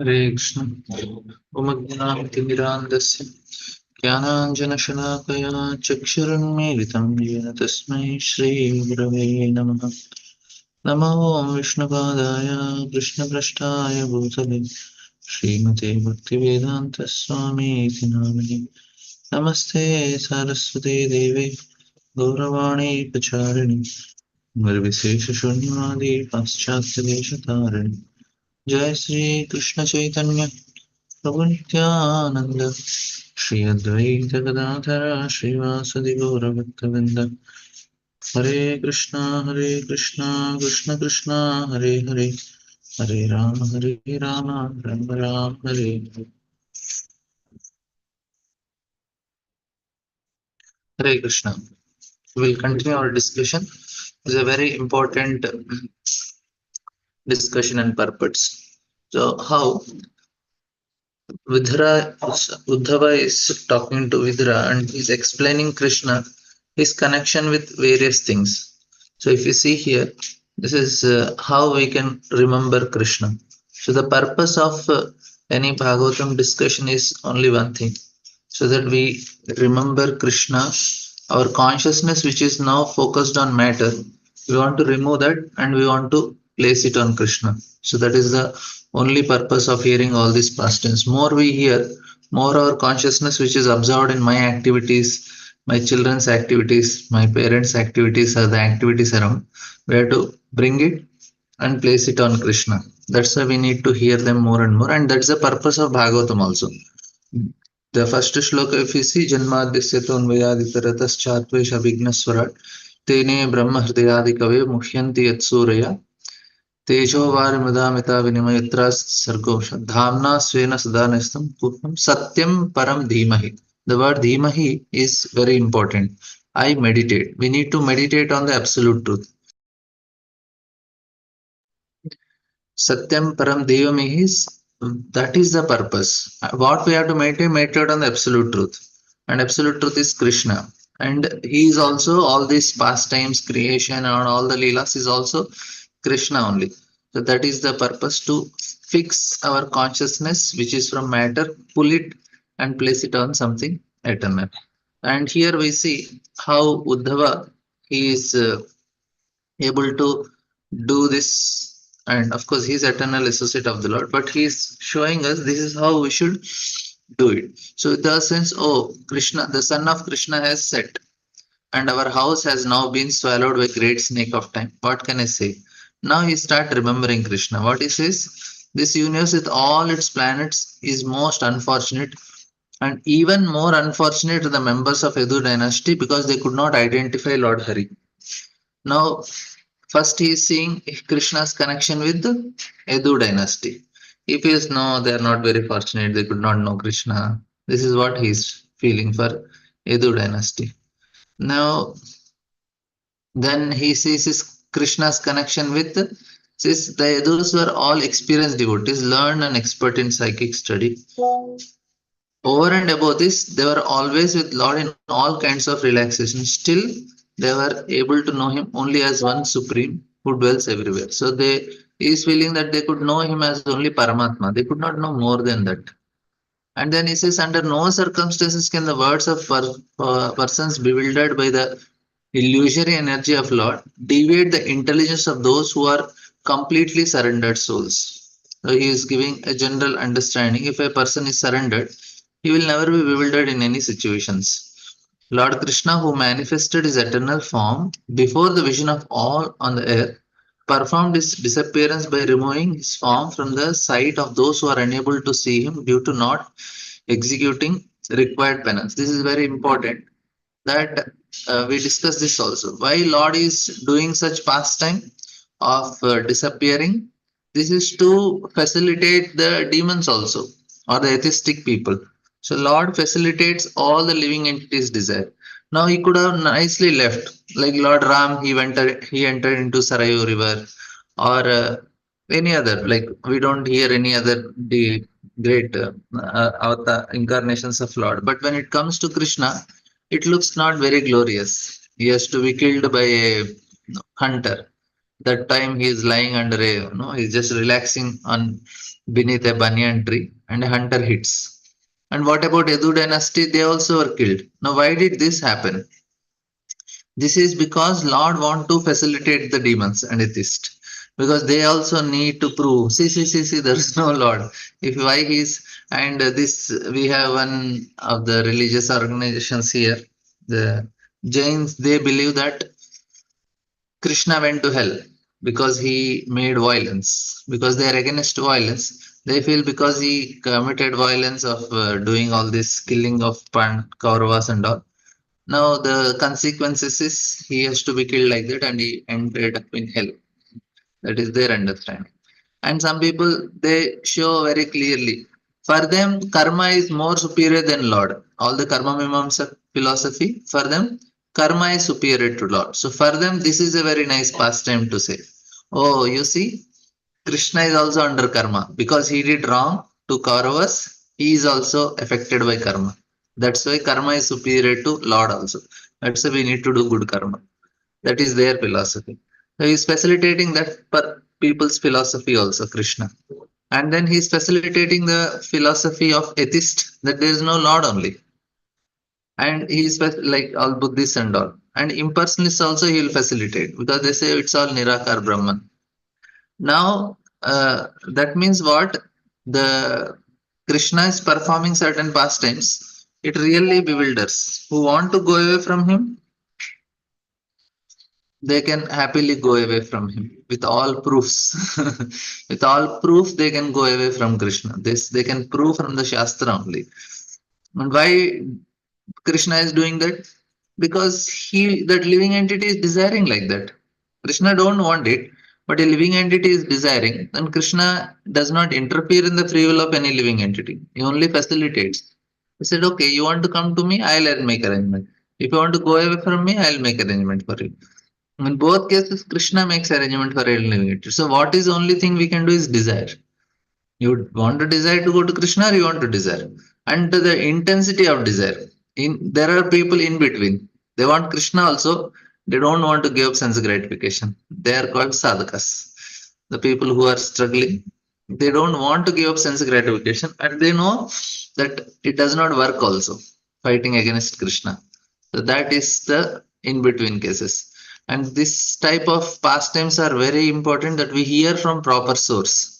Hare Krishna. Om Timirandasya Jnananjanashalakaya Chakshurunmilitam Yena Tasmai Shri Gurave Namaha. Namo Vishnupadaya Krishnaplashtaya Bhutale Srimate Bhaktivedanta Swami Iti Namini. Namaste Saraswati Devi Gauravani Pacharini Nirvisesha Shunyadi Paschatya Deshatharini. Jai Sri Krishna Chaitanya Prabhu Nityananda Shri Advaita Gadadhara Srivasadi Gaura Bhaktavinda Hare Krishna Krishna Krishna Hare Hare Hare Rama Rama Rama Hare Hare Krishna. We will continue our discussion. It's a very important discussion and purpose. So, how Uddhava is talking to Vidra and he's explaining Krishna, his connection with various things. So, if you see here, this is how we can remember Krishna. So, the purpose of any Bhagavatam discussion is only one thing, so that we remember Krishna, our consciousness, which is now focused on matter. We want to remove that and we want to place it on Krishna. So that is the only purpose of hearing all these past tense. More we hear, more our consciousness, which is absorbed in my activities, my children's activities, my parents' activities, or the activities around, we have to bring it and place it on Krishna. That's why we need to hear them more and more, and that's the purpose of Bhagavatam also. The first shloka, if you see, Janmadhyasya Tanvayaditarataschatvesha Vignaswarat Tene Brahma Hridayadi Kave Muhyanti Yatsuraya Tejo Varimudamita Vinimayatra Sargosha Dhamna Svena Sadanestam Purnam Satyam Param Dhimahi. The word Dhimahi is very important. I meditate. We need to meditate on the absolute truth. Satyam Param Devami is that is the purpose. What we have to meditate on the absolute truth. And absolute truth is Krishna. And he is also all these pastimes, creation, and all the Leelas is also Krishna only. So that is the purpose to fix our consciousness, which is from matter, pull it and place it on something eternal. And here we see how Uddhava he is able to do this, and of course he's eternal associate of the Lord, but he's showing us this is how we should do it. So the sense, oh, Krishna, the son of Krishna has set and our house has now been swallowed by great snake of time. What can I say? Now he start remembering Krishna. What he says, this universe with all its planets is most unfortunate, and even more unfortunate to the members of Yadu dynasty because they could not identify Lord Hari. Now first, he is seeing Krishna's connection with the Edu dynasty. He feels no, they are not very fortunate, they could not know Krishna. This is what he is feeling for Edu dynasty. Now, then he sees his Krishna's connection with says the Edus were all experienced devotees, learned and expert in psychic study. Over and above this, they were always with Lord in all kinds of relaxation. Still, they were able to know him only as one supreme who dwells everywhere. So they he is feeling that they could know him as only Paramatma. They could not know more than that. And then he says, under no circumstances can the words of persons bewildered by the illusory energy of Lord deviate the intelligence of those who are completely surrendered souls. So he is giving a general understanding. If a person is surrendered, he will never be bewildered in any situations. Lord Krishna, who manifested his eternal form before the vision of all on the earth, performed his disappearance by removing his form from the sight of those who are unable to see him due to not executing required penance. This is very important that we discuss this also. Why Lord is doing such pastime of disappearing? This is to facilitate the demons also or the atheistic people. So Lord facilitates all the living entities' desire. Now he could have nicely left, like Lord Ram. He entered into Sarayu River, or any other. Like we don't hear any other the great avatar incarnations of Lord. But when it comes to Krishna, it looks not very glorious. He has to be killed by a hunter. That time he is lying under a, he's just relaxing on beneath a banyan tree, and a hunter hits. And what about Edu dynasty? They also were killed. Now, why did this happen? This is because Lord want to facilitate the demons and atheists, because they also need to prove. See, there is no Lord. If why he's, and this we have one of the religious organizations here, the Jains. They believe that Krishna went to hell because he made violence, because they are against violence. They feel because he committed violence of doing all this killing of Kauravas and all. Now the consequences is he has to be killed like that, and he ended up in hell. That is their understanding. And some people, they show very clearly. For them, karma is more superior than Lord. All the karma mimamsa philosophy, for them, karma is superior to Lord. So for them, this is a very nice pastime to say. Oh, you see, Krishna is also under karma because he did wrong to Kauravas. He is also affected by karma. That's why karma is superior to Lord also. That's why we need to do good karma. That is their philosophy. So he is facilitating that per people's philosophy also, Krishna. And then he is facilitating the philosophy of atheist, that there is no Lord only. And he is like all Buddhists and all. And impersonalists also he will facilitate because they say it's all Nirakar Brahman. Now, that means what? The Krishna is performing certain pastimes. It really bewilders. Who want to go away from him, they can happily go away from him with all proofs. With all proof, they can go away from Krishna. This they can prove from the Shastra only. And why Krishna is doing that? Because he, that living entity is desiring like that. Krishna don't want it, but a living entity is desiring. Then Krishna does not interfere in the free will of any living entity. He only facilitates. He said, okay, you want to come to me, I'll make arrangement. If you want to go away from me, I'll make arrangement for you. In both cases, Krishna makes arrangement for a living entity. So what is the only thing we can do is desire. You want to desire to go to Krishna, or you want to desire, and the intensity of desire. There are people in between. They want Krishna also. They don't want to give up sense gratification. They are called sadhakas. The people who are struggling, they don't want to give up sense gratification, and they know that it does not work. Also, fighting against Krishna. So that is the in between cases. And this type of pastimes are very important that we hear from proper source.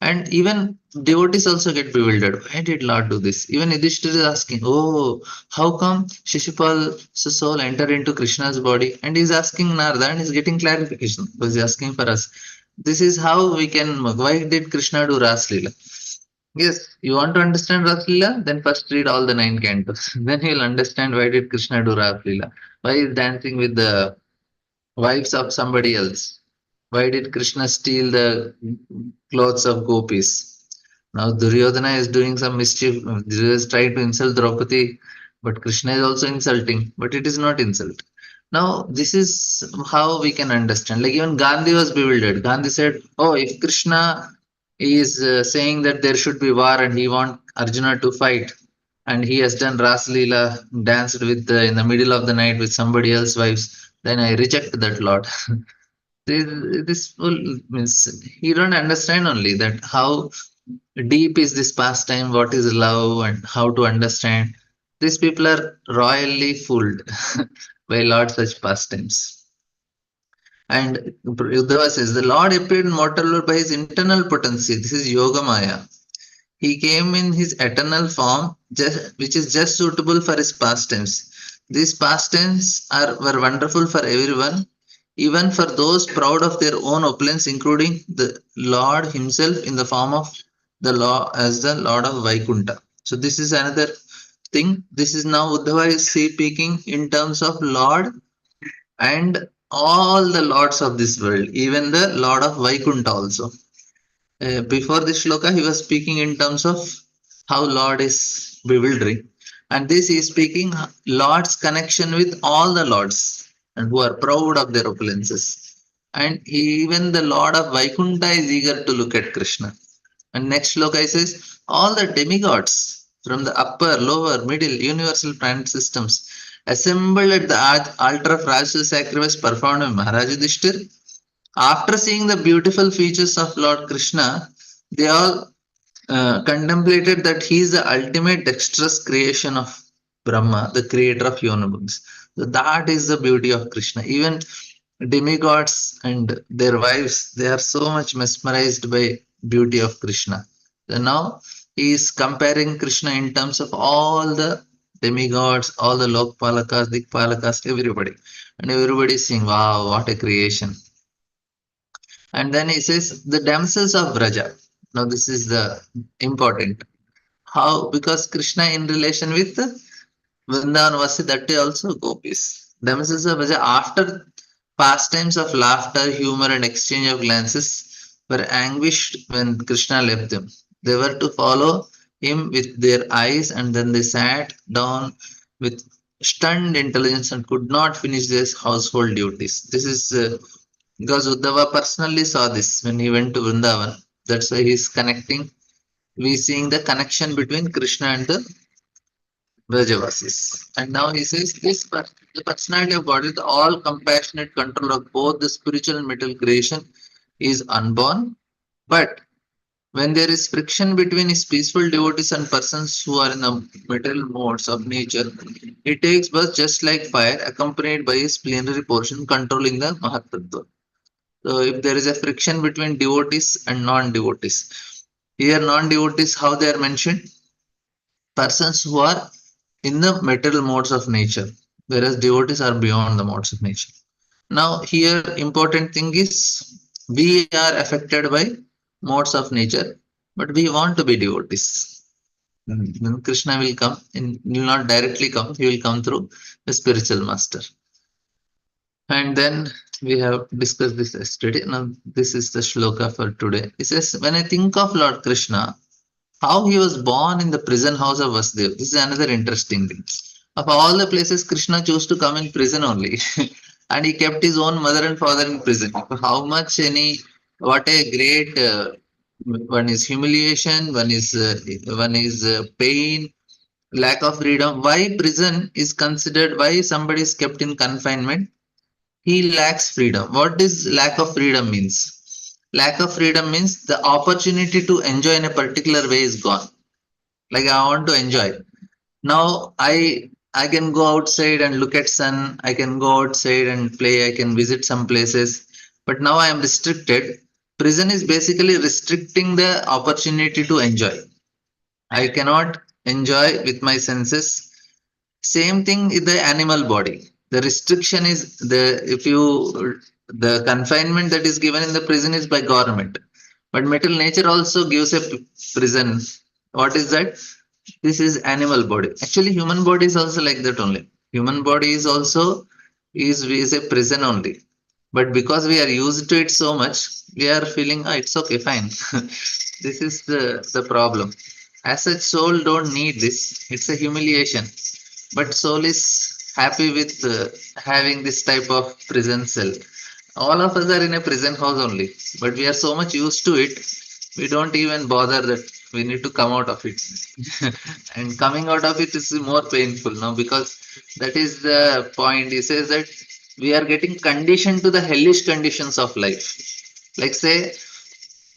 And even devotees also get bewildered. Why did Lord do this? Even Yudhishthira is asking, oh, how come Shishupal's soul entered into Krishna's body? And he's asking Narada and he's getting clarification because he's asking for us. This is how we can. Why did Krishna do Ras Leela? Yes, you want to understand Ras Leela? Then first read all the nine cantos. Then you'll understand why did Krishna do Ras Leela. Why is dancing with the wives of somebody else? Why did Krishna steal the clothes of gopis? Now Duryodhana is doing some mischief. Duryodhana is trying to insult Draupadi, but Krishna is also insulting, but it is not insult. Now this is how we can understand. Like even Gandhi was bewildered. Gandhi said, "Oh, if Krishna is saying that there should be war and he want Arjuna to fight, and he has done Ras Leela, danced with in the middle of the night with somebody else's wives, then I reject that Lord." this, this will means he don't understand only that how deep is this pastime, what is love, and how to understand. These people are royally fooled by Lord such pastimes. And Uddhava says the Lord appeared in mortal world by his internal potency. This is Yoga Maya. He came in his eternal form, which is just suitable for his pastimes. These pastimes were wonderful for everyone, even for those proud of their own opulence, including the Lord himself in the form of the Lord as the Lord of Vaikunta. So this is another thing. This is now Uddhava is speaking in terms of Lord and all the lords of this world, even the Lord of Vaikunta also. Before this shloka, he was speaking in terms of how Lord is bewildering. And this is speaking Lord's connection with all the lords and who are proud of their opulences. And even the Lord of Vaikunta is eager to look at Krishna. And next shloka says, all the demigods from the upper, lower, middle, universal planet systems assembled at the altar of Rajasuya sacrifice performed by Maharaj Yudhishthir. After seeing the beautiful features of Lord Krishna, they all contemplated that he is the ultimate dexterous creation of Brahma, the creator of universe. So that is the beauty of Krishna. Even demigods and their wives, they are so much mesmerized by beauty of Krishna. So now he is comparing Krishna in terms of all the demigods, all the Lokpalakas, Dikpalakas, everybody. And everybody is saying, wow, what a creation. And then he says, the damsels of Vraja. Now this is the important. How? Because Krishna in relation with Vrindavan Vasi, that day also gopis. Damsels of Vraja, after pastimes of laughter, humor, and exchange of glances, were anguished when Krishna left them. They were to follow him with their eyes, and then they sat down with stunned intelligence and could not finish their household duties. This is because Uddhava personally saw this when he went to Vrindavan. That's why he's connecting. We seeing the connection between Krishna and the Vrajavasis. And now he says the personality of God is the all compassionate control of both the spiritual and material creation is unborn. But when there is friction between his peaceful devotees and persons who are in the material modes of nature, it takes birth just like fire, accompanied by his plenary portion controlling the Mahatattva. So if there is a friction between devotees and non-devotees, here non-devotees, how they are mentioned? Persons who are in the material modes of nature, whereas devotees are beyond the modes of nature. Now, here important thing is we are affected by modes of nature, but we want to be devotees. Then Krishna will come, and will not directly come. He will come through the spiritual master. And then we have discussed this yesterday. Now, this is the shloka for today. It says, when I think of Lord Krishna, how he was born in the prison house of Vasudeva. This is another interesting thing. Of all the places, Krishna chose to come in prison only. And he kept his own mother and father in prison. How much what a great, one is humiliation, one is pain, lack of freedom. Why prison is considered, why somebody is kept in confinement? He lacks freedom. What does lack of freedom means? Lack of freedom means the opportunity to enjoy in a particular way is gone. Like I want to enjoy. Now I can go outside and look at sun. I can go outside and play. I can visit some places. But now I am restricted. Prison is basically restricting the opportunity to enjoy. I cannot enjoy with my senses. Same thing with the animal body. The restriction is the confinement that is given in the prison is by government. But material nature also gives a prison. What is that? This is animal body. Actually, human body is also like that only. Human body is also is a prison only. But because we are used to it so much, we are feeling, oh, it's okay, fine. This is the problem. As such, soul don't need this. It's a humiliation. But soul is happy with having this type of prison cell. All of us are in a prison house only, but we are so much used to it, we don't even bother that we need to come out of it. And coming out of it is more painful now, because that is the point. He says that we are getting conditioned to the hellish conditions of life. Like say,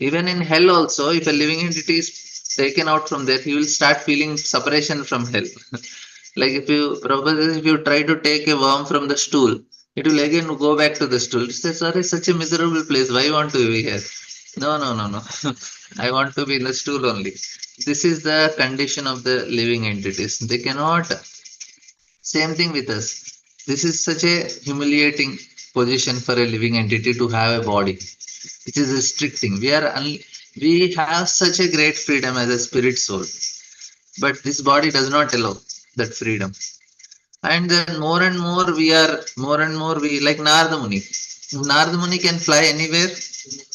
even in hell also, if a living entity is taken out from there, he will start feeling separation from hell. Like if you propose, if you try to take a worm from the stool, it will again go back to the stool. It says, sorry, such a miserable place. Why you want to be here? No, no, no, no. I want to be in the stool only. This is the condition of the living entities. They cannot. Same thing with us. This is such a humiliating position for a living entity to have a body. It is restricting. We have such a great freedom as a spirit soul, but this body does not allow that freedom. And then more and more we like Narada Muni. Narada Muni can fly anywhere,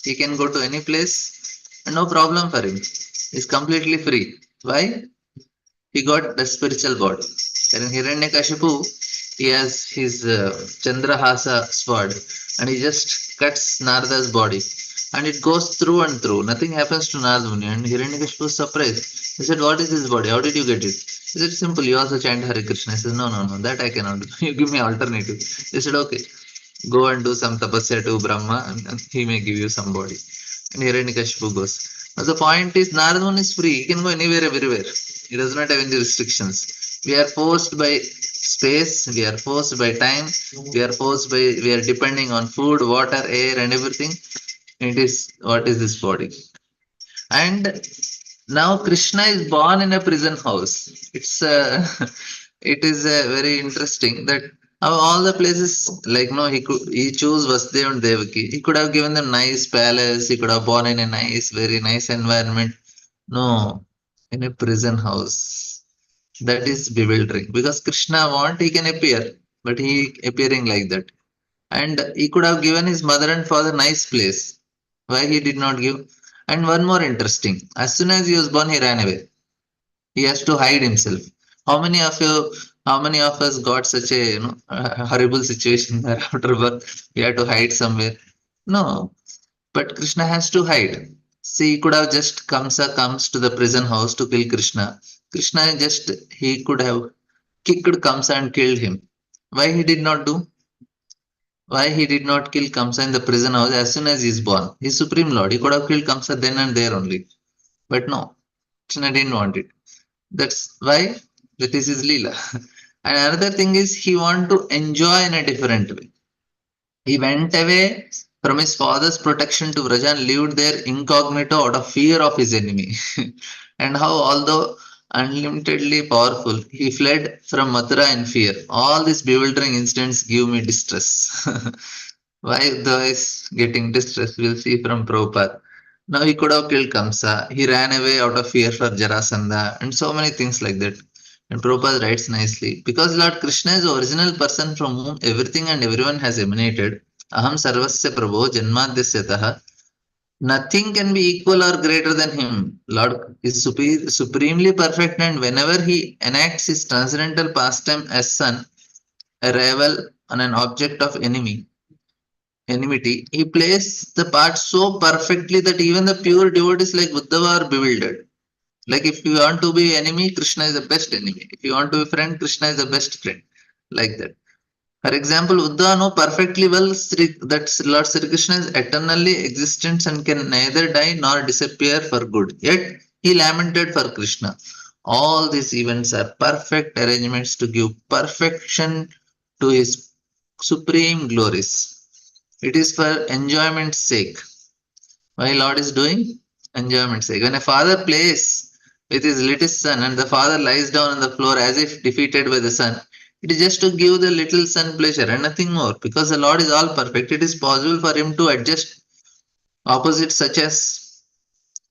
he can go to any place, and no problem for him. He's completely free. Why? He got the spiritual body. And in Hiranyakashipu, he has his Chandrahasa sword, and he just cuts Narada's body. And it goes through and through. Nothing happens to Narada Muni. And Hiranyakashipu was surprised. He said, what is this body? How did you get it? He said, simple. You also chant Hare Krishna. He said, no, no, no. That I cannot do. You give me alternative. He said, okay. Go and do some tapasya to Brahma, and he may give you some body. And Hiranyakashipu goes. Now the point is, Narada is free. He can go anywhere, everywhere. He does not have any restrictions. We are forced by space. We are forced by time. We are forced by. We are depending on food, water, air, and everything. It is what is this body? And now Krishna is born in a prison house. It's it is very interesting that all the places, like, no, he chose Vasudeva and Devaki. He could have given them nice palace. He could have born in a nice, very nice environment. No, in a prison house. That is bewildering, because Krishna he can appear, but he appearing like that. And he could have given his mother and father nice place. Why he did not give? And one more interesting. As soon as he was born, he ran away. He has to hide himself. How many of you, how many of us got such a, horrible situation where after birth we had to hide somewhere? No, but Krishna has to hide. See, he could have just comes to the prison house to kill Krishna. Krishna just, he could have kicked Kamsa and killed him. Why he did not do? Why he did not kill Kamsa in the prison house as soon as he is born? He's Supreme Lord. He could have killed Kamsa then and there only. But no, Krishna didn't want it. That's why that is his Leela. And another thing is, he want to enjoy in a different way. He went away from his father's protection to Vraja and lived there incognito out of fear of his enemy. And how, although unlimitedly powerful, he fled from Mathura in fear. All these bewildering incidents give me distress. Why the is getting distressed? We'll see from Prabhupada. Now he could have killed Kamsa. He ran away out of fear for Jarasandha and so many things like that. And Prabhupada writes nicely, because Lord Krishna is the original person from whom everything and everyone has emanated. Aham sarvasya prabho janmadhyasya. Nothing can be equal or greater than him. Lord is supremely perfect, and whenever he enacts his transcendental pastime as son, a rival, and an object of enmity, he plays the part so perfectly that even the pure devotees like Uddhava are bewildered. Like, if you want to be enemy, Krishna is the best enemy. If you want to be friend, Krishna is the best friend. Like that. For example, Uddhava know perfectly well that Lord Sri Krishna is eternally existent and can neither die nor disappear for good. Yet he lamented for Krishna. All these events are perfect arrangements to give perfection to his supreme glories. It is for enjoyment's sake. Why Lord is doing? Enjoyment's sake. When a father plays with his little son and the father lies down on the floor as if defeated by the son, it is just to give the little son pleasure and nothing more. Because the Lord is all perfect, it is possible for him to adjust opposites such as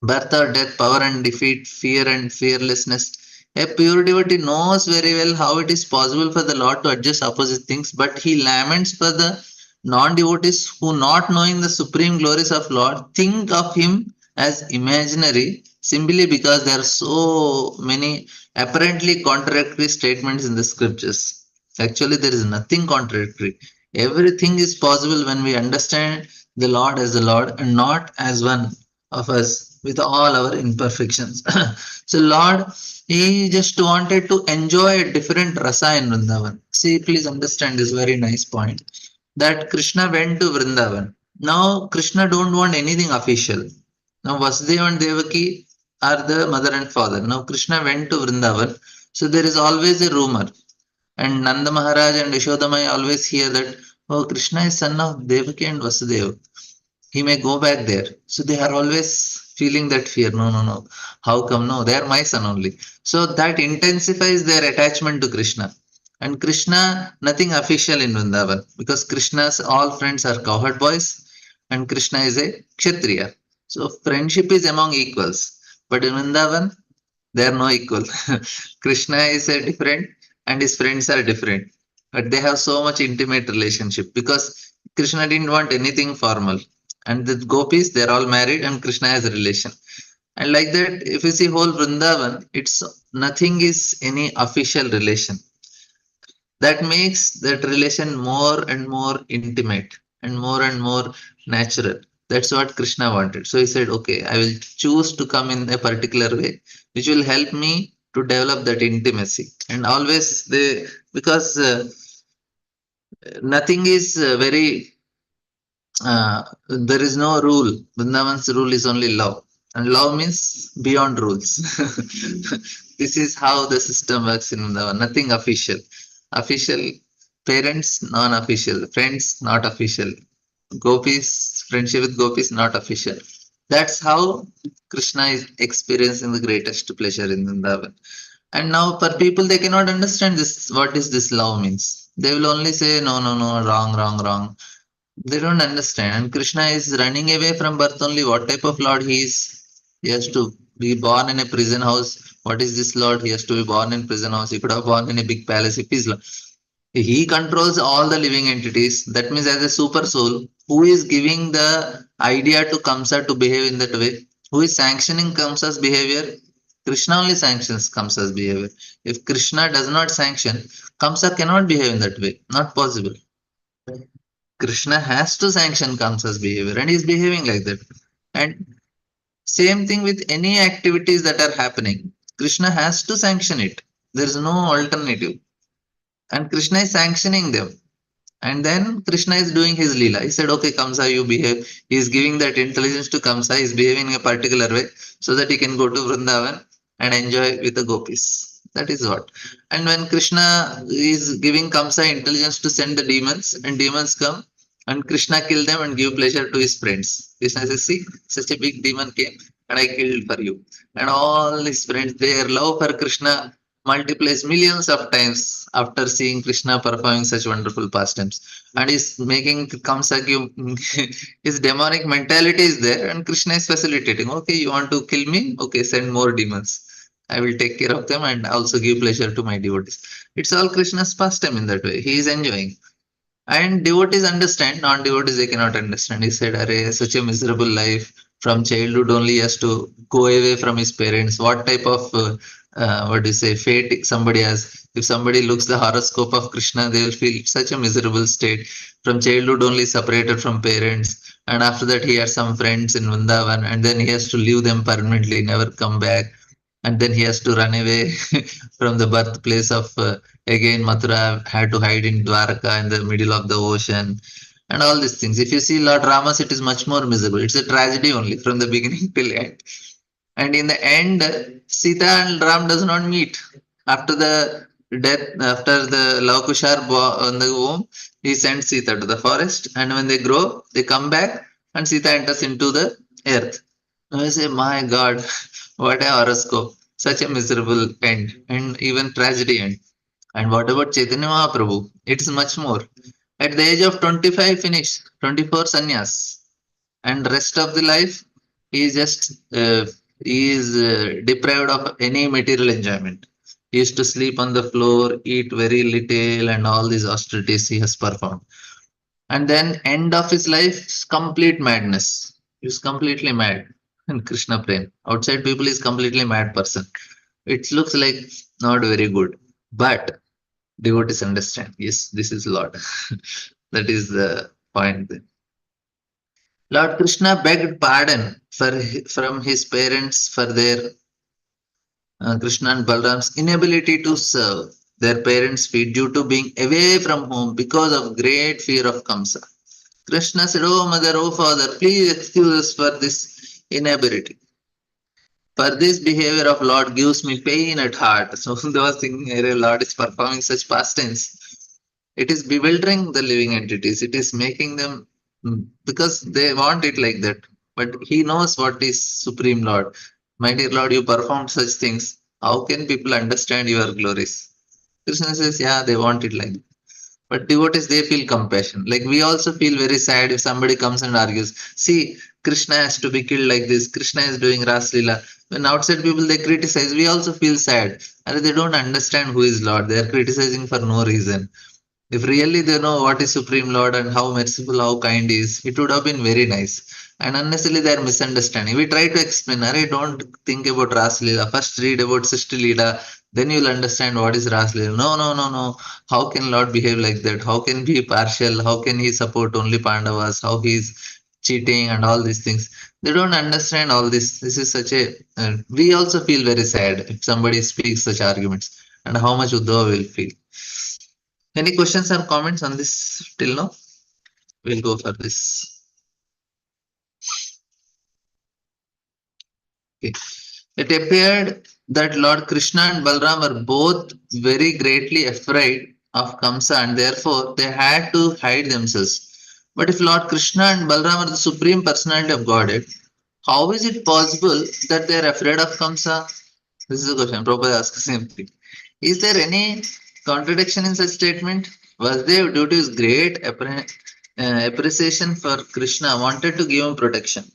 birth or death, power and defeat, fear and fearlessness. A pure devotee knows very well how it is possible for the Lord to adjust opposite things, but he laments for the non-devotees who, not knowing the supreme glories of Lord, think of him as imaginary simply because there are so many apparently contradictory statements in the scriptures. Actually, there is nothing contradictory. Everything is possible when we understand the Lord as the Lord and not as one of us with all our imperfections. So Lord, he just wanted to enjoy a different rasa in Vrindavan. See, please understand this very nice point, that Krishna went to Vrindavan. Now Krishna don't want anything official. Now Vasudeva and Devaki are the mother and father. Now Krishna went to Vrindavan. So there is always a rumor. And Nanda Maharaj and Yashodamai always hear that, oh, Krishna is son of Devaki and Vasudeva. He may go back there. So they are always feeling that fear. No, no, no. How come? No, they are my son only. So that intensifies their attachment to Krishna. And Krishna, nothing official in Vrindavan, because Krishna's all friends are cowherd boys and Krishna is a Kshatriya. So friendship is among equals. But in Vrindavan, they are no equal. Krishna is a different and his friends are different. But they have so much intimate relationship because Krishna didn't want anything formal. And the gopis, they're all married and Krishna has a relation. And like that, if you see whole Vrindavan, it's nothing is any official relation. That makes that relation more and more intimate and more natural. That's what Krishna wanted. So he said, okay, I will choose to come in a particular way, which will help me to develop that intimacy. And always they, because Nothing is very there is no rule. Vrindavan's rule is only love. And love means beyond rules. This is how the system works in Vrindavan. Nothing official. Official parents, non official. Friends, not official. Gopis, friendship with gopis, not official. That's how Krishna is experiencing the greatest pleasure in Vrindavan. And now, for people, they cannot understand this. What is this love means? They will only say, no, no, no, wrong, wrong, wrong. They don't understand. And Krishna is running away from birth only. What type of Lord he is? He has to be born in a prison house. What is this Lord? He has to be born in prison house. He could have born in a big palace if he's Lord. He controls all the living entities. That means as a super soul, who is giving the idea to Kamsa to behave in that way? Who is sanctioning Kamsa's behavior? Krishna only sanctions Kamsa's behavior. If Krishna does not sanction, Kamsa cannot behave in that way. Not possible. But Krishna has to sanction Kamsa's behavior and he's behaving like that. And same thing with any activities that are happening. Krishna has to sanction it. There is no alternative. And Krishna is sanctioning them. And then Krishna is doing his Leela. He said, okay, Kamsa, you behave. He is giving that intelligence to Kamsa. He is behaving in a particular way so that he can go to Vrindavan and enjoy with the gopis. That is what. And when Krishna is giving Kamsa intelligence to send the demons, and demons come, and Krishna kill them and give pleasure to his friends. Krishna says, see, such a big demon came and I killed for you. And all his friends, their love for Krishna multiplies millions of times after seeing Krishna performing such wonderful pastimes. And he's making Kamsa give his demonic mentality is there, and Krishna is facilitating. Okay, you want to kill me? Okay, send more demons. I will take care of them and also give pleasure to my devotees. It's all Krishna's pastime in that way. He is enjoying. And devotees understand, non-devotees they cannot understand. He said, Array, such a miserable life. From childhood only he has to go away from his parents. What type of what do you say, fate somebody has? If somebody looks the horoscope of Krishna, they will feel such a miserable state. From childhood only separated from parents. And after that he has some friends in Vrindavan and then he has to leave them permanently, never come back. And then he has to run away from the birthplace of again Mathura, had to hide in Dwarka in the middle of the ocean and all these things. If you see Lord Rama's, it is much more miserable. It's a tragedy only from the beginning till end. And in the end, Sita and Ram does not meet. After the death, after the Laukushar on the womb, he sends Sita to the forest. And when they grow, they come back and Sita enters into the earth. And I say, my God, what a horoscope. Such a miserable end and even tragedy end. And what about Chaitanya Mahaprabhu? It's much more. At the age of 25, finished, 24 sannyas, and rest of the life he is just he is deprived of any material enjoyment. He used to sleep on the floor, eat very little, and all these austerities he has performed. And then end of his life, complete madness. He was completely mad in Krishna Prem. Outside people is completely mad person. It looks like not very good, but devotees understand. Yes, this is Lord. That is the point. Lord Krishna begged pardon from his parents for their Krishna and Balram's inability to serve their parents' feet due to being away from home because of great fear of Kamsa. Krishna said, oh mother, oh father, please excuse us for this inability. For this behavior of Lord gives me pain at heart. So they was thinking, Lord is performing such pastimes. It is bewildering the living entities. It is making them because they want it like that. But he knows what is Supreme Lord. My dear Lord, you performed such things. How can people understand your glories? Krishna says, yeah, they want it like that. But devotees, they feel compassion. Like we also feel very sad if somebody comes and argues, see, Krishna has to be killed like this. Krishna is doing Ras Leela. When outside people they criticize, we also feel sad. And they don't understand who is Lord. They are criticizing for no reason. If really they know what is Supreme Lord and how merciful, how kind he is, it would have been very nice. And unnecessarily they are misunderstanding. We try to explain, Array, don't think about Ras Leela. First read about Srishti Leela, then you'll understand what is Ras Leela. No, no, no, no. How can Lord behave like that? How can he be partial? How can he support only Pandavas? How he is cheating and all these things? They don't understand all this. This is such a. We also feel very sad if somebody speaks such arguments, and how much Uddhava will feel. Any questions or comments on this till now? We'll go for this. Okay. It appeared that Lord Krishna and Balram were both very greatly afraid of Kamsa and therefore they had to hide themselves. But if Lord Krishna and Balram are the supreme personality of Godhead, how is it possible that they are afraid of Kamsa? This is a question. Prabhupada asks the same thing. Is there any contradiction in such statement? Vasudev, due to his great appreciation for Krishna, wanted to give him protection.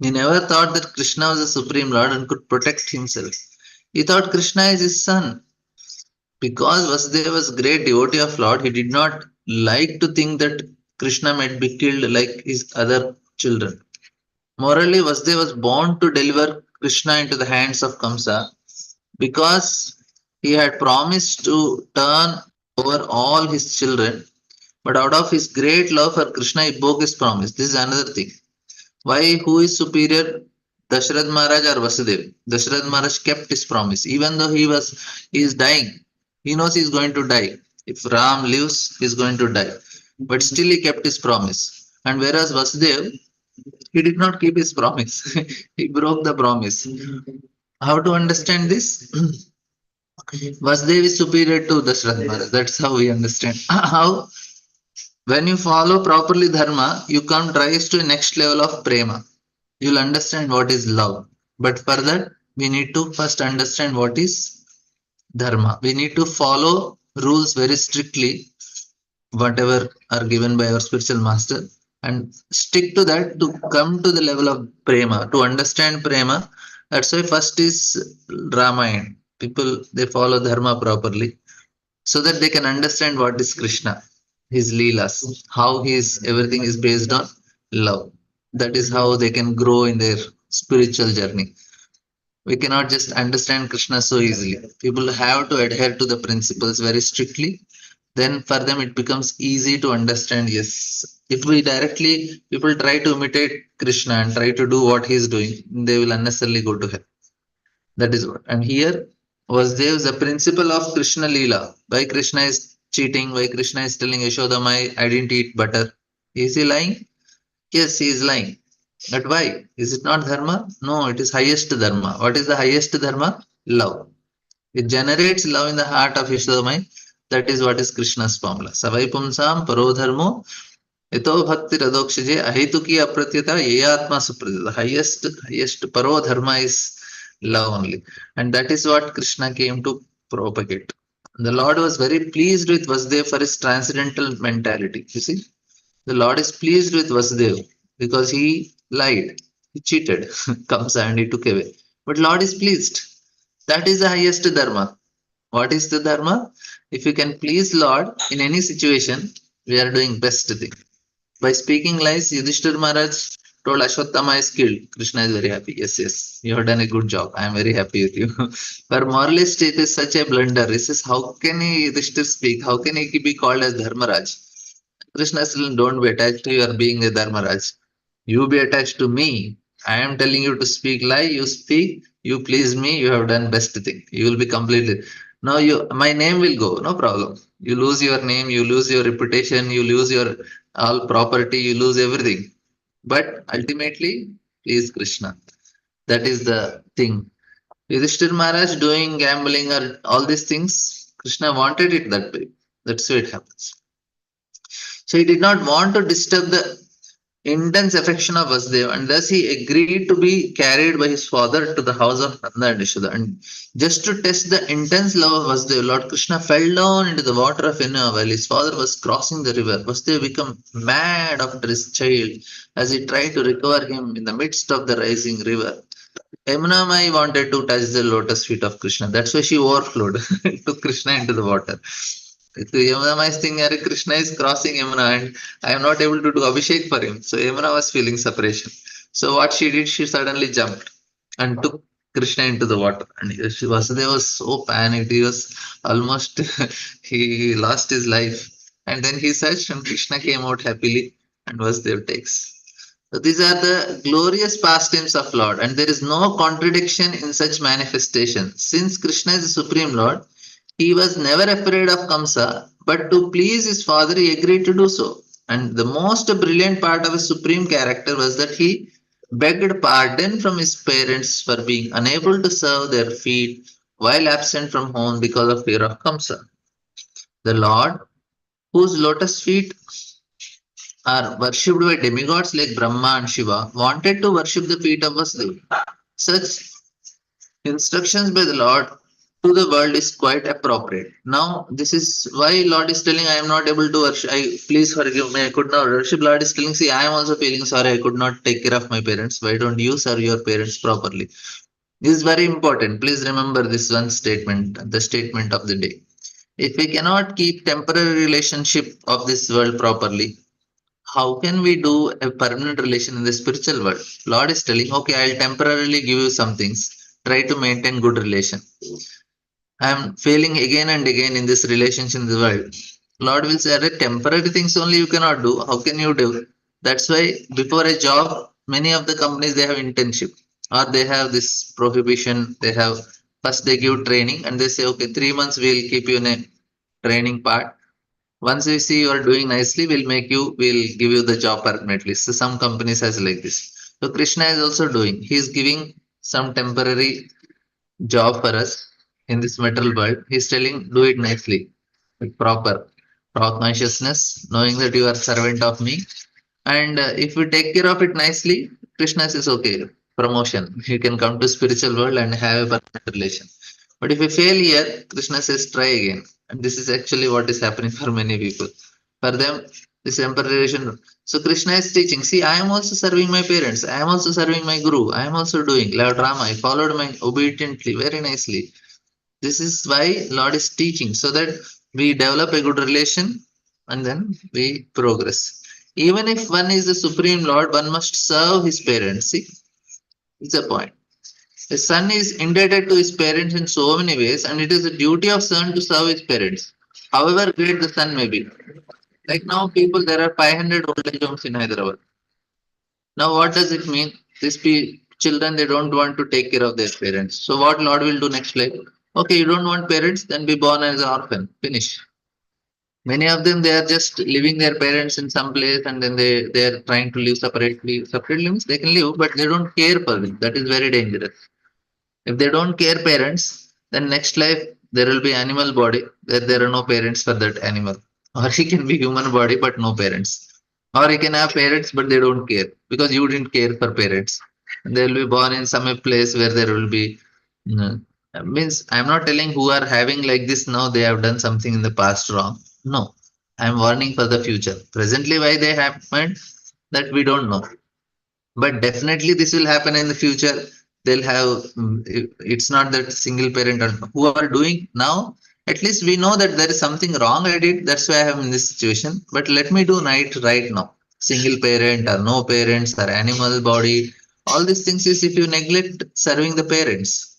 He never thought that Krishna was the supreme Lord and could protect himself. He thought Krishna is his son. Because Vasudeva was a great devotee of Lord, he did not like to think that Krishna might be killed like his other children. Morally, Vasudeva was born to deliver Krishna into the hands of Kamsa because he had promised to turn over all his children. But out of his great love for Krishna, he broke his promise. This is another thing. Why? Who is superior? Dasharatha Maharaj or Vasudev? Dasharatha Maharaj kept his promise. Even though he is dying, he knows he is going to die. If Ram lives, he is going to die. But still he kept his promise. And whereas Vasudev, he did not keep his promise. He broke the promise. How to understand this? Vasudev is superior to Dasharatha Maharaj. That's how we understand. How? When you follow properly dharma, you come rise to a next level of prema. You'll understand what is love. But for that, we need to first understand what is dharma. We need to follow rules very strictly, whatever are given by our spiritual master, and stick to that to come to the level of prema, to understand prema. That's why first is Ramayana. People they follow dharma properly so that they can understand what is Krishna, his leelas, how his everything is based on love. That is how they can grow in their spiritual journey. We cannot just understand Krishna so easily. People have to adhere to the principles very strictly. Then for them it becomes easy to understand. Yes, if we directly people try to imitate Krishna and try to do what he is doing, they will unnecessarily go to hell. That is what. And here was there the principle of Krishna Leela. Why Krishna is cheating, why Krishna is telling Yashoda, I didn't eat butter. Is he lying? Yes, he is lying. But why? Is it not dharma? No, it is highest dharma. What is the highest dharma? Love. It generates love in the heart of Yashodamai. That is what is Krishna's formula. Savai pumsam paro dharmo ito bhakti radokshije ahituki apratyata yeyatma supratyata. The highest paro dharma is love only. And that is what Krishna came to propagate. The Lord was very pleased with Vasudev for his transcendental mentality. You see, the Lord is pleased with Vasudev because he lied, he cheated, Kamsa and he took away. But Lord is pleased. That is the highest dharma. What is the dharma? If you can please Lord in any situation, we are doing best thing. By speaking lies, Yudhishthir Maharaj told Ashwatthama is killed. Krishna is very happy. Yes, yes, you have done a good job. I am very happy with you. For moralist, it is such a blunder. He says, how can he Yudhishthir speak? How can he be called as Dharmaraj? Krishna says, don't be attached to your being a Dharmaraj. You be attached to me. I am telling you to speak lie. You speak. You please me. You have done best thing. You will be completely. Now my name will go. No problem. You lose your name. You lose your reputation. You lose your all property. You lose everything. But ultimately, please Krishna. That is the thing. Yudhishthir Maharaj doing gambling or all these things, Krishna wanted it that way. That's why it happens. So he did not want to disturb the intense affection of Vasudeva, and thus he agreed to be carried by his father to the house of Nanda and Yashoda. And just to test the intense love of Vasudeva, Lord Krishna fell down into the water of Yamuna while his father was crossing the river. Vasudeva became mad after his child as he tried to recover him in the midst of the rising river. Yamuna Mai wanted to touch the lotus feet of Krishna. That's why she overflowed, took Krishna into the water. Yamuna is thinking, Hare Krishna is crossing Yamuna and I am not able to do Abhishek for him. So Yamuna was feeling separation. So what she did, she suddenly jumped and took Krishna into the water. And Vasudeva was so panicked. He was almost, he lost his life. And then he searched and Krishna came out happily and Vasudeva takes. So these are the glorious pastimes of Lord, and there is no contradiction in such manifestation. Since Krishna is the Supreme Lord, he was never afraid of Kamsa, but to please his father, he agreed to do so. And the most brilliant part of his supreme character was that he begged pardon from his parents for being unable to serve their feet while absent from home because of fear of Kamsa. The Lord, whose lotus feet are worshipped by demigods like Brahma and Shiva, wanted to worship the feet of Vasudeva. Such instructions by the Lord to the world is quite appropriate. Now, this is why Lord is telling, I am not able to worship. Please forgive me. I could not worship. Lord is telling, see, I am also feeling sorry. I could not take care of my parents. Why don't you serve your parents properly? This is very important. Please remember this one statement, the statement of the day. If we cannot keep temporary relationship of this world properly, how can we do a permanent relation in the spiritual world? Lord is telling, okay, I'll temporarily give you some things. Try to maintain good relation. I am failing again and again in this relationship in the world. Lord will say, temporary things only you cannot do. How can you do? That's why before a job, many of the companies they have internship or they have this prohibition. They have first they give training and they say, okay, 3 months we'll keep you in a training part. Once we see you are doing nicely, we'll give you the job permanently. So some companies has like this. So Krishna is also doing. He is giving some temporary job for us in this material world. He's telling, do it nicely, with proper consciousness, knowing that you are servant of me. And if you take care of it nicely, Krishna says, okay, promotion. You can come to spiritual world and have a perfect relation. But if you fail here, Krishna says, try again. And this is actually what is happening for many people. For them, this temporary relation. So Krishna is teaching. See, I am also serving my parents. I am also serving my guru. I am also doing Lord Rama. I followed my obediently, very nicely. This is why Lord is teaching, so that we develop a good relation and then we progress. Even if one is the supreme Lord, one must serve his parents. See, it's a point. A son is indebted to his parents in so many ways, and it is the duty of son to serve his parents, however great the son may be. Like now, people, there are 500 old age homes in Hyderabad. Now, what does it mean? Children, they don't want to take care of their parents. So, what Lord will do next life? Okay, you don't want parents, then be born as an orphan. Finish. Many of them, they are just leaving their parents in some place, and then they are trying to live separately. Separately means they can live, but they don't care for them. That is very dangerous. If they don't care parents, then next life there will be animal body where there are no parents for that animal. Or he can be human body but no parents. Or he can have parents but they don't care because you didn't care for parents. And they will be born in some place where there will be means I'm not telling who are having like this now they have done something in the past wrong. No. I'm warning for the future. Presently why they happened that we don't know, but definitely this will happen in the future. They'll have it's not that single parent or who are doing now. At least we know that there is something wrong I did, that's why I am in this situation, but let me do right now. Single parent or no parents or animal body, all these things is if you neglect serving the parents,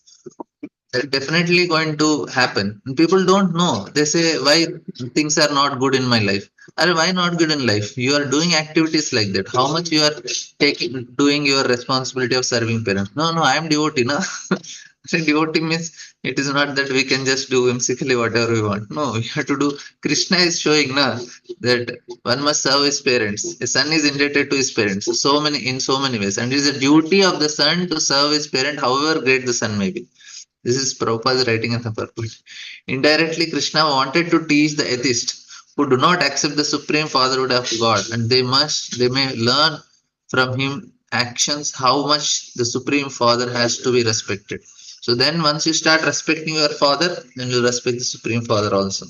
that's definitely going to happen. And people don't know. They say, why things are not good in my life? Or why not good in life? You are doing activities like that. How much you are doing your responsibility of serving parents? No, I am devotee. No, devotee means it is not that we can just do whimsically whatever we want. No, we have to do. Krishna is showing na that one must serve his parents. A son is indebted to his parents. So many ways, and it is a duty of the son to serve his parent, however great the son may be. This is Prabhupada's writing in the purpose. Indirectly, Krishna wanted to teach the atheists who do not accept the supreme fatherhood of God, and they may learn from him actions how much the supreme father has to be respected. So then once you start respecting your father, then you respect the supreme father also.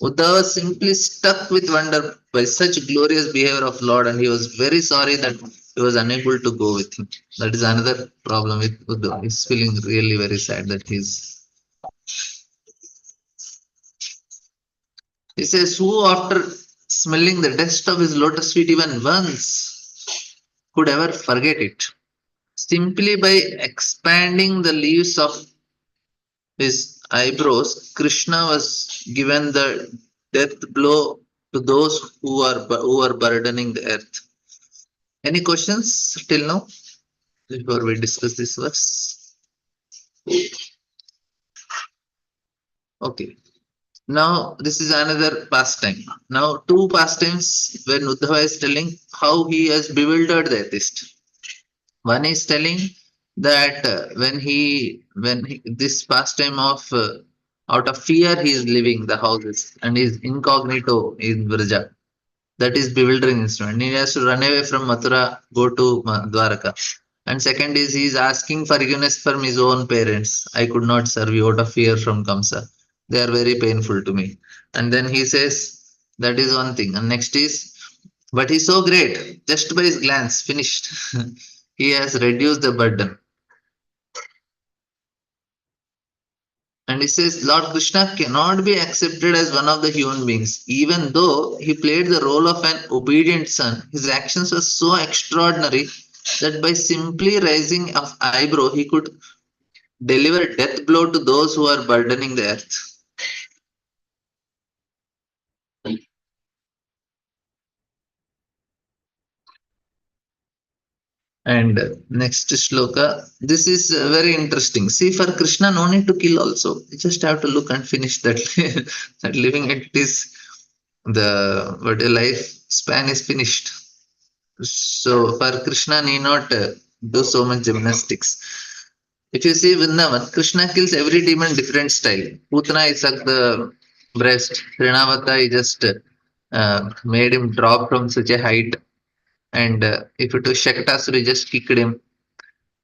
Uddhava was simply struck with wonder by such glorious behavior of Lord, and he was very sorry that he was unable to go with him. That is another problem with Uddhava. He's feeling really very sad that he says, who after smelling the dust of his lotus feet even once could ever forget it? Simply by expanding the leaves of his eyebrows, Krishna was given the death blow to those who are burdening the earth. Any questions till now before we discuss this verse? Okay. Now, this is another pastime. Now, two pastimes when Uddhava is telling how he has bewildered the atheist. One is telling that this pastime of out of fear he is leaving the houses and is incognito in Vraja. That is bewildering instrument. He has to run away from Mathura, go to Dwaraka. And second is he is asking forgiveness from his own parents. I could not serve you out of fear from Kamsa. They are very painful to me. And then he says, that is one thing. And next is, but he's so great. Just by his glance, finished. He has reduced the burden. And he says, Lord Krishna cannot be accepted as one of the human beings. Even though he played the role of an obedient son, his actions were so extraordinary that by simply raising of eyebrow, he could deliver death blow to those who are burdening the earth. And next shloka, this is very interesting. See, for Krishna, no need to kill also. You just have to look and finish that. That living it is the what a life span is finished. So for Krishna, need not do so much gymnastics. If you see Vrindavan, Krishna kills every demon different style. Putana is like the breast. Srinavata he just made him drop from such a height. And if it was Shakatasura, he just kicked him.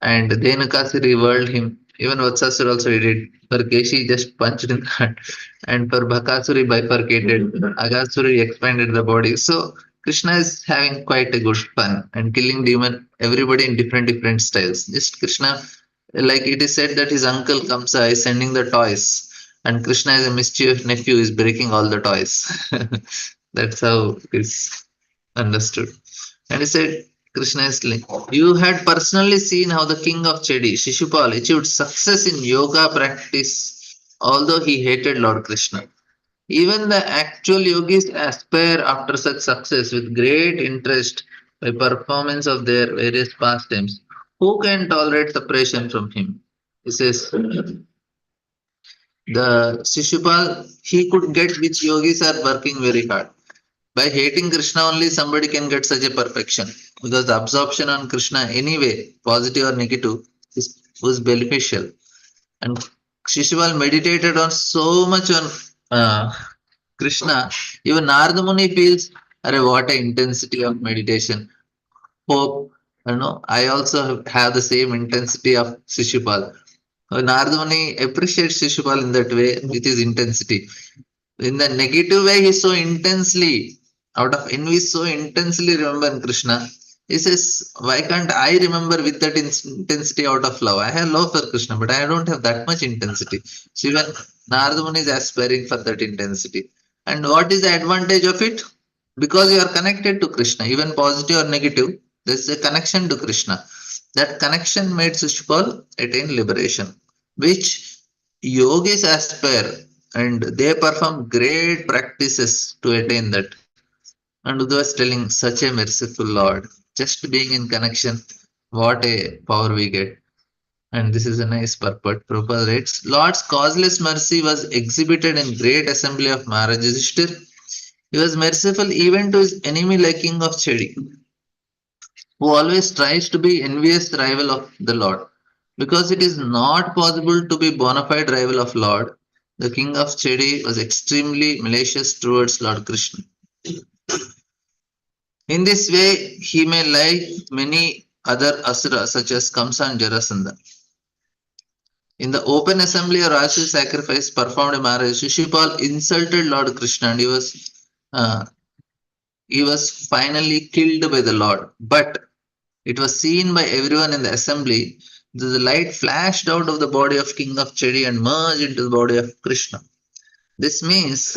And Dhenukasuri whirled him. Even Vatsasura also he did. For Keshi, just punched in the heart. And for Bhakasuri, bifurcated. Agasuri expanded the body. So Krishna is having quite a good fun and killing demon, everybody in different styles. Just Krishna, like it is said that his uncle Kamsa is sending the toys, and Krishna is a mischief nephew is breaking all the toys. That's how it is understood. And he said, Krishna is like, you had personally seen how the king of Chedi, Shishupal, achieved success in yoga practice, although he hated Lord Krishna. Even the actual yogis aspire after such success with great interest by performance of their various pastimes. Who can tolerate separation from him? He says, the Shishupal, he could get which yogis are working very hard. By hating Krishna only, somebody can get such a perfection. Because the absorption on Krishna, anyway, positive or negative, was beneficial. And Shishupal meditated on so much on Krishna. Even Narada Muni feels, Arre, what a intensity of meditation. Hope, I also have the same intensity of Shishupal. Narada Muni appreciates Shishupal in that way with his intensity. In the negative way, he so intensely, out of envy, so intensely remember Krishna. He says, why can't I remember with that intensity out of love? I have love for Krishna, but I don't have that much intensity. So even Narada Muni is aspiring for that intensity. And what is the advantage of it? Because you are connected to Krishna, even positive or negative, there's a connection to Krishna. That connection made Shishupal attain liberation, which yogis aspire and they perform great practices to attain that. And Uddhava was telling, such a merciful Lord, just being in connection, what a power we get. And this is a nice purport. Prabhupada writes, Lord's causeless mercy was exhibited in great assembly of Maharaj Yudhishthir. He was merciful even to his enemy like King of Chedi, who always tries to be envious rival of the Lord. Because it is not possible to be bona fide rival of Lord, the king of Chedi was extremely malicious towards Lord Krishna. In this way, he may like many other asuras such as Kamsa and Jarasandha. In the open assembly or ritual sacrifice performed in marriage, Shishupal insulted Lord Krishna and uh, he was finally killed by the Lord. But it was seen by everyone in the assembly that the light flashed out of the body of King of Chedi and merged into the body of Krishna. This means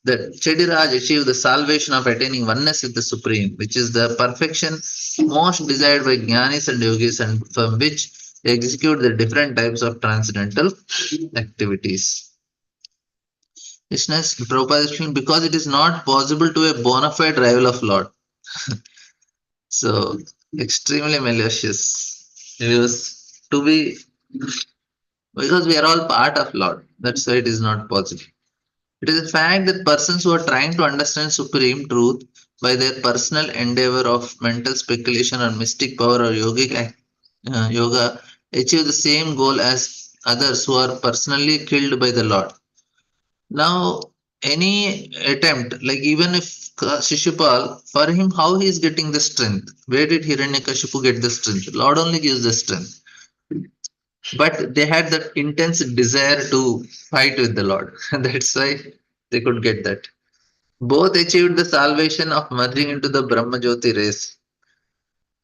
that Chediraj achieved the salvation of attaining oneness with the Supreme, which is the perfection most desired by Jnanis and Yogis, and from which they execute the different types of transcendental activities. Listeners, Prabhupada explained because it is not possible to be a bona fide rival of Lord. So, extremely malicious. It was to be because we are all part of Lord. That's why it is not possible. It is a fact that persons who are trying to understand supreme truth by their personal endeavor of mental speculation or mystic power or yoga achieve the same goal as others who are personally killed by the Lord. Now, any attempt, like even if Shishupal, for him, how he is getting the strength? Where did Hiranyakashipu get the strength? Lord only gives the strength. But they had that intense desire to fight with the Lord. That's why they could get that. Both achieved the salvation of merging into the Brahma Jyoti race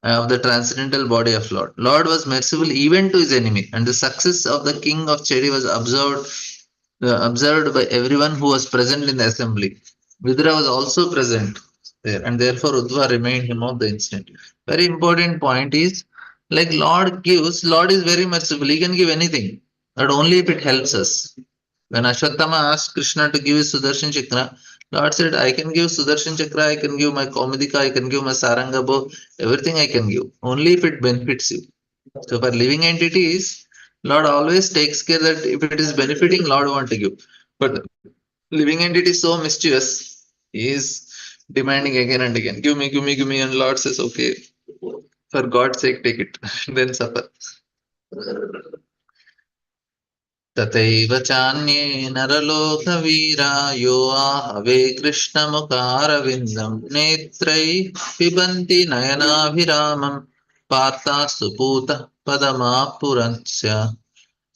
of the transcendental body of Lord. Lord was merciful even to his enemy, and the success of the king of Chedi was observed by everyone who was present in the assembly. Vidura was also present there, and therefore Uddhava remained him of the incident. Very important point is like Lord gives, Lord is very merciful, he can give anything, but only if it helps us. When Ashwatthama asked Krishna to give his Sudarshan Chakra, Lord said, I can give Sudarshan Chakra, I can give my Kaumadika, I can give my Saranga bow, everything I can give, only if it benefits you. So for living entities, Lord always takes care that if it is benefiting, Lord want to give. But living entity is so mischievous, he is demanding again and again, give me, and Lord says, okay, for God's sake, take it, then suffer. तथैव चान्ये नरलोकवीरा यो आहवे कृष्णमुखारविन्दम् नेत्रैः पिबन्ति नयनाभिरामम् पार्थास्तु पूतः पदमापुरस्य.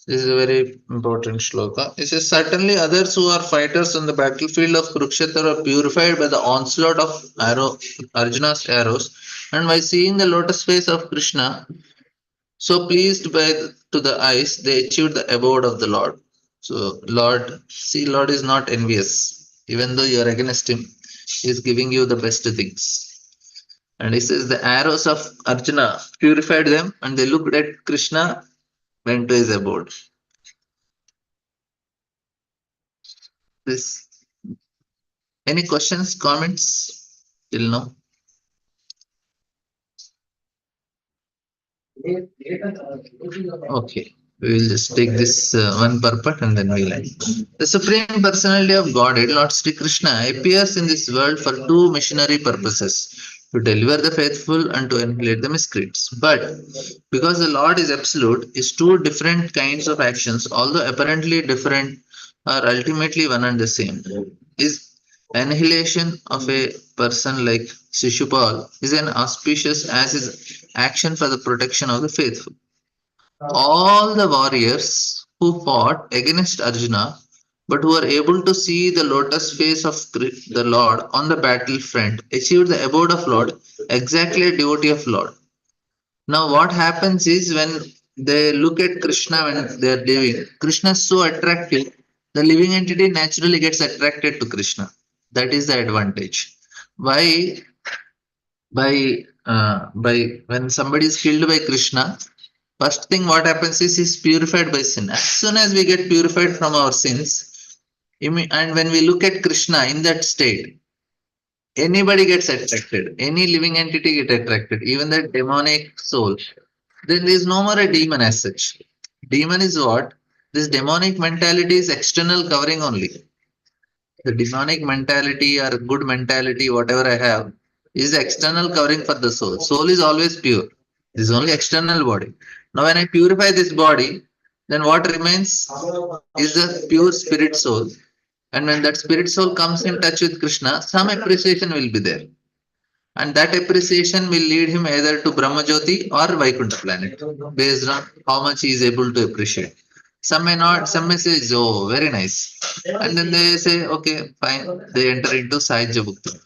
This is a very important shloka. It says, certainly others who are fighters on the battlefield of Kurukshetra are purified by the onslaught of Arjuna's arrows, and by seeing the lotus face of Krishna, so pleased by to the eyes, they achieved the abode of the Lord. So Lord, see, Lord is not envious. Even though you are against him, he is giving you the best things. And he says the arrows of Arjuna purified them, and they looked at Krishna, went to his abode. This any questions, comments till now? Okay, we will just take this one purport and then we'll end. The Supreme Personality of Godhead, Lord Sri Krishna, appears in this world for two missionary purposes: to deliver the faithful and to annihilate the miscreants. But because the Lord is absolute, his two different kinds of actions, although apparently different, are ultimately one and the same. His annihilation of a person like Shishupal is an auspicious as his action for the protection of the faithful. All the warriors who fought against Arjuna but who were able to see the lotus face of the Lord on the battlefront achieved the abode of Lord, exactly a devotee of Lord. Now, what happens is when they look at Krishna when they are living, Krishna is so attractive, the living entity naturally gets attracted to Krishna. That is the advantage. Why? By when somebody is killed by Krishna, first thing what happens is he's purified by sin. As soon as we get purified from our sins, and when we look at Krishna in that state, anybody gets attracted. Any living entity get attracted, even the demonic soul. Then there is no more a demon as such. Demon is what? This demonic mentality is external covering only. The demonic mentality or good mentality, whatever I have, is the external covering for the soul. Soul is always pure. This is only external body. Now, when I purify this body, then what remains is the pure spirit soul. And when that spirit soul comes in touch with Krishna, some appreciation will be there. And that appreciation will lead him either to Brahmajyoti or Vaikuntha planet, based on how much he is able to appreciate. Some may not, some may say, oh, very nice. And then they say, okay, fine. They enter into Sahajya Bhukti.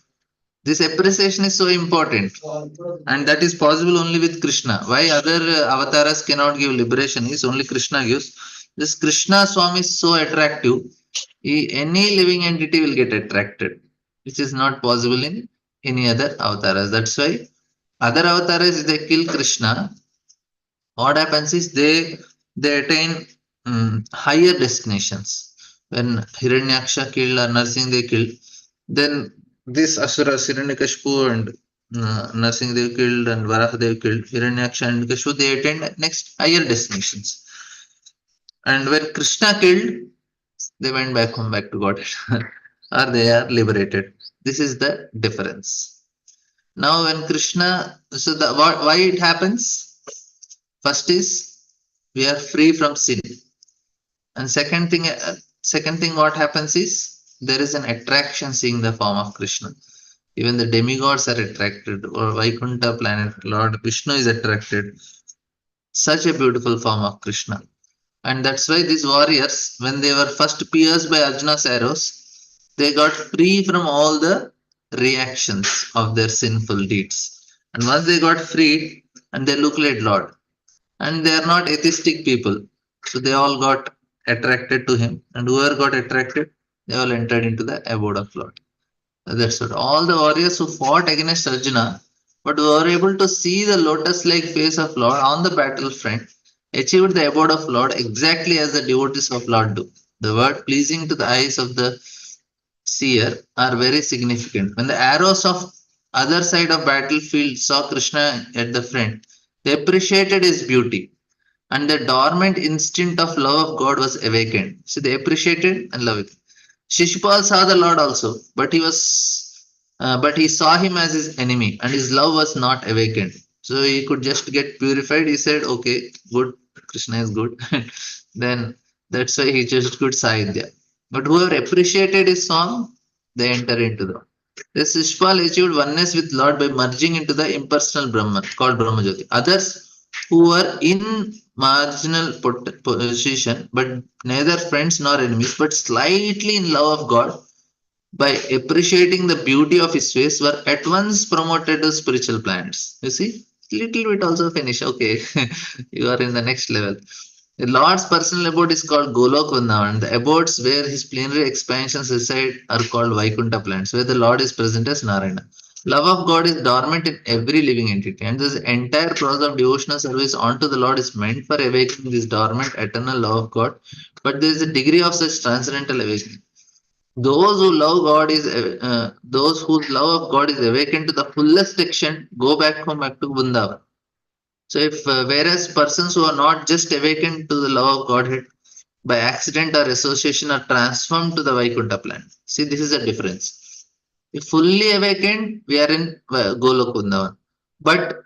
This appreciation is so important, and that is possible only with Krishna. Why other avatars cannot give liberation is only Krishna gives. This Krishna Swami is so attractive, any living entity will get attracted, which is not possible in any other avatars. That's why other avatars, if they kill Krishna, what happens is they attain higher destinations. When Hiranyaksha killed or Narsimha killed, then this Asura Hiranyakashipu and Narsimha killed and Varahadev killed Hiranyaksha and Kashipu, they attained next higher destinations. And when Krishna killed, they went back home, back to Godhead, or they are liberated. This is the difference. Now, when Krishna, so why it happens? First is we are free from sin, and second thing, what happens is there is an attraction seeing the form of Krishna. Even the demigods are attracted, or Vaikuntha planet, Lord Vishnu is attracted. Such a beautiful form of Krishna. And that's why these warriors, when they were first pierced by Arjuna's arrows, they got free from all the reactions of their sinful deeds. And once they got freed, and they look like Lord, and they are not atheistic people, so they all got attracted to him, and whoever got attracted, they all entered into the abode of Lord. That's what all the warriors who fought against Arjuna, but were able to see the lotus-like face of Lord on the battlefront, achieved the abode of Lord exactly as the devotees of Lord do. The word pleasing to the eyes of the seer are very significant. When the arrows of other side of battlefield saw Krishna at the front, they appreciated his beauty, and the dormant instinct of love of God was awakened. So they appreciated and loved it. Shishupal saw the Lord also, but he saw him as his enemy, and his love was not awakened. So he could just get purified. He said, "Okay, good, Krishna is good." Then that's why he just could Sahidya. But whoever appreciated his song, they enter into the. This Shishupal achieved oneness with Lord by merging into the impersonal Brahman called Brahmajyoti. Others who were in marginal position, but neither friends nor enemies, but slightly in love of God, by appreciating the beauty of his face, were at once promoted to spiritual planets. You see, little bit also finish. Okay, you are in the next level. The Lord's personal abode is called Golok Vrindavan. The abodes where his plenary expansions reside are called Vaikuntha planets, where the Lord is present as Narayana. Love of God is dormant in every living entity, and this entire process of devotional service unto the Lord is meant for awakening this dormant eternal love of God. But there is a degree of such transcendental awakening. Those whose love of God is awakened to the fullest extent go back home, back to Vrindavan. So if whereas persons who are not just awakened to the love of Godhead by accident or association are transformed to the Vaikuntha plan. See, this is a difference. If fully awakened, we are in Golok Vrindavan. But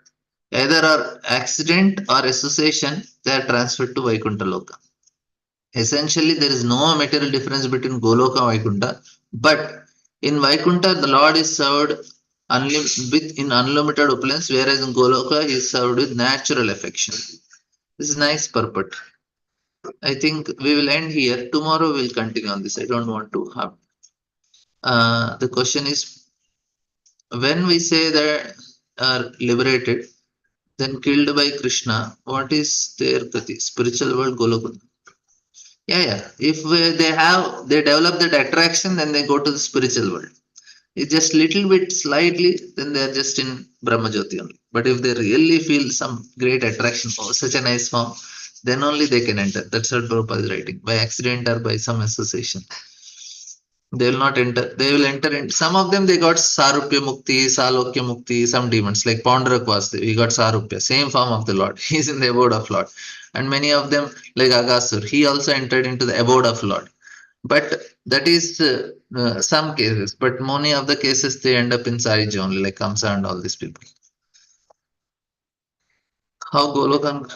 either our accident or association, they are transferred to Vaikuntha Loka. Essentially, there is no material difference between Goloka and Vaikuntha. But in Vaikuntha, the Lord is served in unlimited opulence, whereas in Goloka, he is served with natural affection. This is nice purport. I think we will end here. Tomorrow we'll continue on this. I don't want to have. The question is, when we say they are liberated, then killed by Krishna, what is their gati? Spiritual world, Goloka. Yeah, yeah. If they develop that attraction, then they go to the spiritual world. It's just little bit slightly, then they're just in Brahmajyoti only. But if they really feel some great attraction for such a nice form, then only they can enter. That's what Prabhupada is writing. By accident or by some association. They will not enter. They will enter in. Some of them they got Sarupya Mukti, Salokya Mukti, some demons like Pondarak was there. He got Sarupya, same form of the Lord. He's in the abode of Lord. And many of them, like Agasur, he also entered into the abode of Lord. But that is some cases. But many of the cases they end up in Sarija only, like Kamsa and all these people. How Golokan?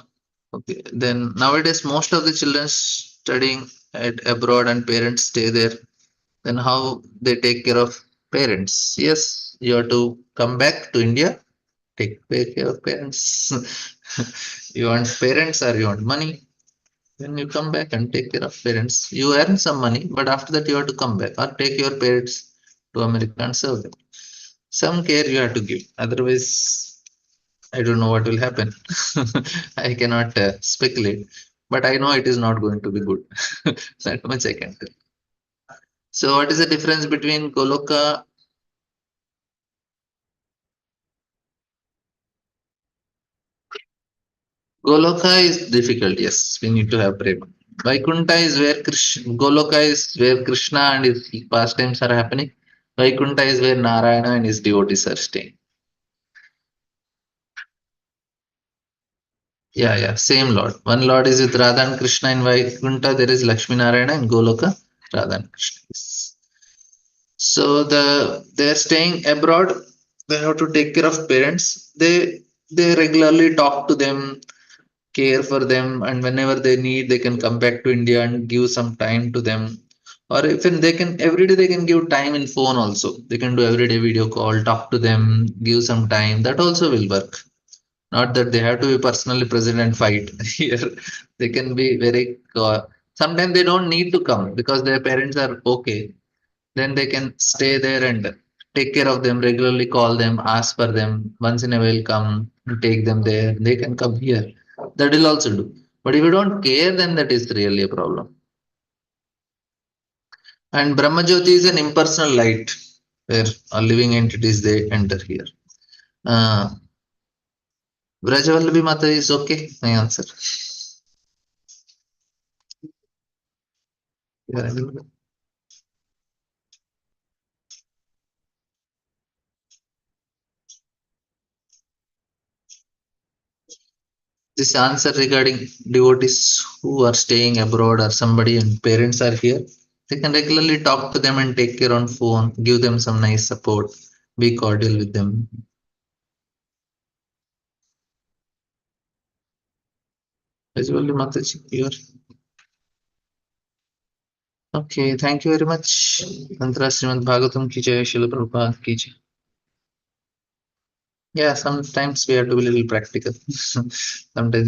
Okay. Then nowadays most of the children studying at abroad and parents stay there. Then how they take care of parents? Yes, you have to come back to India, take care of parents. You want parents or you want money? Then you come back and take care of parents. You earn some money, but after that you have to come back or take your parents to America and serve them. Some care you have to give. Otherwise, I don't know what will happen. I cannot speculate, but I know it is not going to be good. That much I can tell. So, what is the difference between Goloka? Goloka is difficult, yes. We need to have prema. Vaikuntha is where Krishna, Goloka is where Krishna and his pastimes are happening. Vaikuntha is where Narayana and his devotees are staying. Yeah, same Lord. One Lord is with Radha and Krishna in Vaikuntha. There is Lakshmi Narayana in Goloka. Radha and Krishna. Yes. So they're staying abroad. They have to take care of parents. They regularly talk to them, care for them, and whenever they need, they can come back to India and give some time to them. Or even they can every day they can give time in phone also. They can do everyday video call, talk to them, give some time. That also will work. Not that they have to be personally present and fight. Here, they can be very. Sometimes they don't need to come because their parents are okay. Then they can stay there and take care of them regularly. Call them, ask for them. Once in a while, come and take them there. They can come here. That will also do. But if you don't care, then that is really a problem. And Brahmajyoti is an impersonal light where living entities they enter here. Uh, Vrajavallabi Mata is okay. My answer. Yeah. This answer regarding devotees who are staying abroad or somebody and parents are here, they can regularly talk to them and take care on phone, give them some nice support, be cordial with them. Rajwali Mataji, you're okay. Thank you very much. Tantra Srimad Bhagavatam ki jai, Srila Prabhupada ki jai. Yeah, sometimes we have to be a little practical. Sometimes